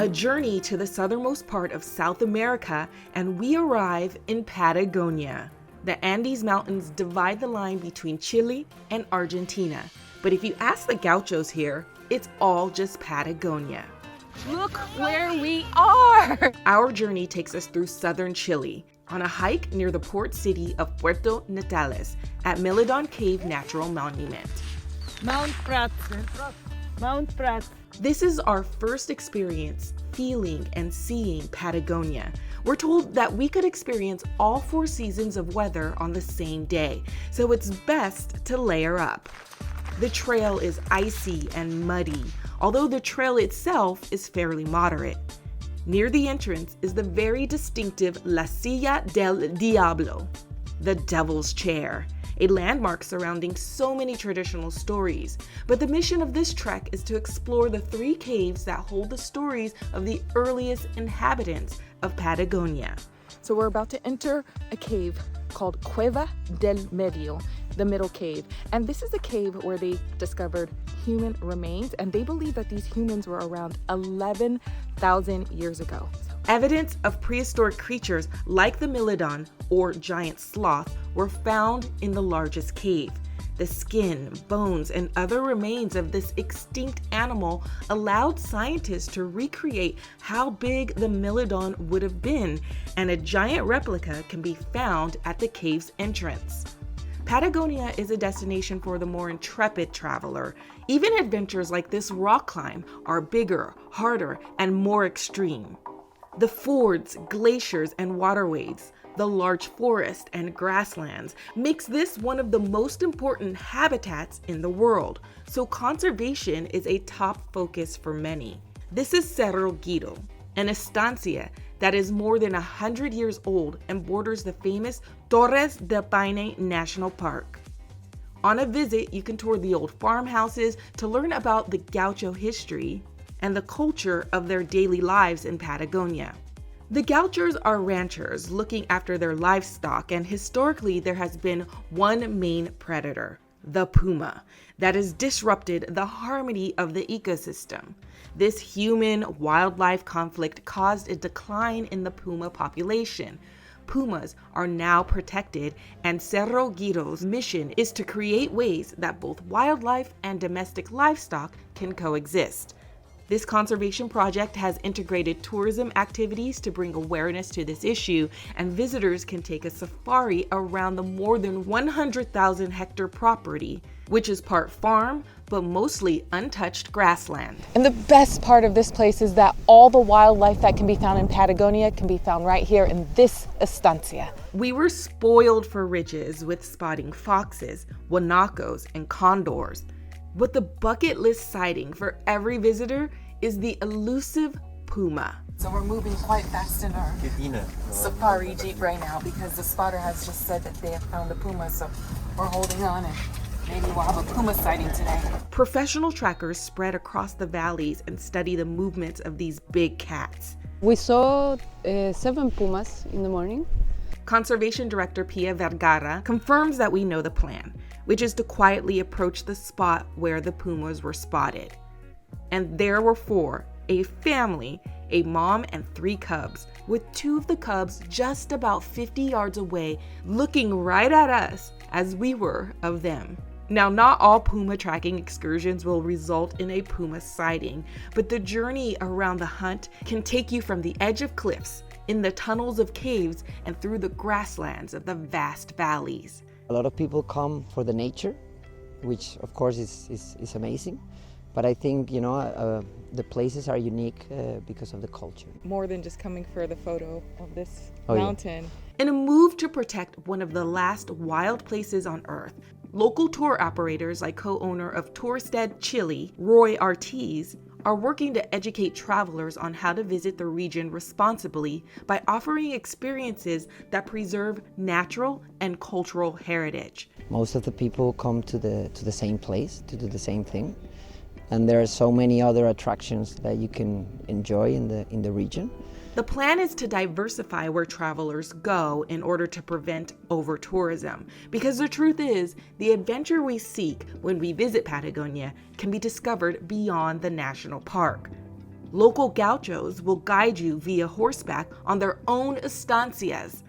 a journey to the southernmost part of South America, and we arrive in Patagonia. The Andes Mountains divide the line between Chile and Argentina. But if you ask the gauchos here, it's all just Patagonia. Look where we are! Our journey takes us through southern Chile on a hike near the port city of Puerto Natales at Milodon Cave Natural Monument. Mount Prats. Mount Prats. This is our first experience feeling and seeing Patagonia. We're told that we could experience all 4 seasons of weather on the same day, so it's best to layer up. The trail is icy and muddy, although the trail itself is fairly moderate. Near the entrance is the very distinctive La Silla del Diablo, the Devil's Chair, a landmark surrounding so many traditional stories. But the mission of this trek is to explore the 3 caves that hold the stories of the earliest inhabitants of Patagonia. So we're about to enter a cave called Cueva del Medio, the middle cave. And this is a cave where they discovered human remains, and they believe that these humans were around 11,000 years ago. Evidence of prehistoric creatures like the Milodon, or giant sloth, were found in the largest cave. The skin, bones, and other remains of this extinct animal allowed scientists to recreate how big the Milodon would have been, and a giant replica can be found at the cave's entrance. Patagonia is a destination for the more intrepid traveler. Even adventures like this rock climb are bigger, harder, and more extreme. The fords, glaciers, and waterways, the large forest and grasslands makes this one of the most important habitats in the world, so conservation is a top focus for many. This is Cerro Guiro, an estancia that is more than 100 years old and borders the famous Torres del Paine National Park. On a visit, you can tour the old farmhouses to learn about the gaucho history and the culture of their daily lives in Patagonia. The gauchos are ranchers looking after their livestock, and historically there has been one main predator, the puma, that has disrupted the harmony of the ecosystem. This human-wildlife conflict caused a decline in the puma population. Pumas are now protected, and Cerro Guiro's mission is to create ways that both wildlife and domestic livestock can coexist. This conservation project has integrated tourism activities to bring awareness to this issue, and visitors can take a safari around the more than 100,000 hectare property, which is part farm, but mostly untouched grassland. And the best part of this place is that all the wildlife that can be found in Patagonia can be found right here in this estancia. We were spoiled for riches with spotting foxes, guanacos, and condors. But the bucket list sighting for every visitor is the elusive puma. So we're moving quite fast in our safari jeep right now because the spotter has just said that they have found the puma, so we're holding on and maybe we'll have a puma sighting today. Professional trackers spread across the valleys and study the movements of these big cats. We saw 7 pumas in the morning. Conservation Director Pia Vergara confirms that we know the plan, which is to quietly approach the spot where the pumas were spotted. And there were 4, a family, a mom and 3 cubs, with 2 of the cubs just about 50 yards away, looking right at us as we were of them. Now, not all puma tracking excursions will result in a puma sighting, but the journey around the hunt can take you from the edge of cliffs, in the tunnels of caves, and through the grasslands of the vast valleys. A lot of people come for the nature, which of course is amazing, but I think, the places are unique because of the culture. More than just coming for the photo of this Oh, yeah. mountain. In a move to protect one of the last wild places on Earth, local tour operators like co-owner of Tourstead Chile, Roy Ortiz, are working to educate travelers on how to visit the region responsibly by offering experiences that preserve natural and cultural heritage. Most of the people come to the same place to do the same thing, and there are so many other attractions that you can enjoy in the region. The plan is to diversify where travelers go in order to prevent over-tourism, because the truth is, the adventure we seek when we visit Patagonia can be discovered beyond the national park. Local gauchos will guide you via horseback on their own estancias.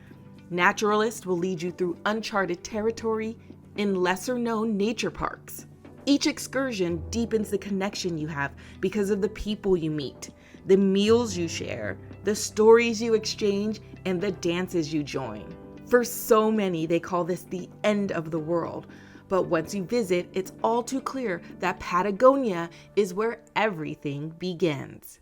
Naturalists will lead you through uncharted territory in lesser-known nature parks. Each excursion deepens the connection you have because of the people you meet, the meals you share, the stories you exchange, and the dances you join. For so many, they call this the end of the world. But once you visit, it's all too clear that Patagonia is where everything begins.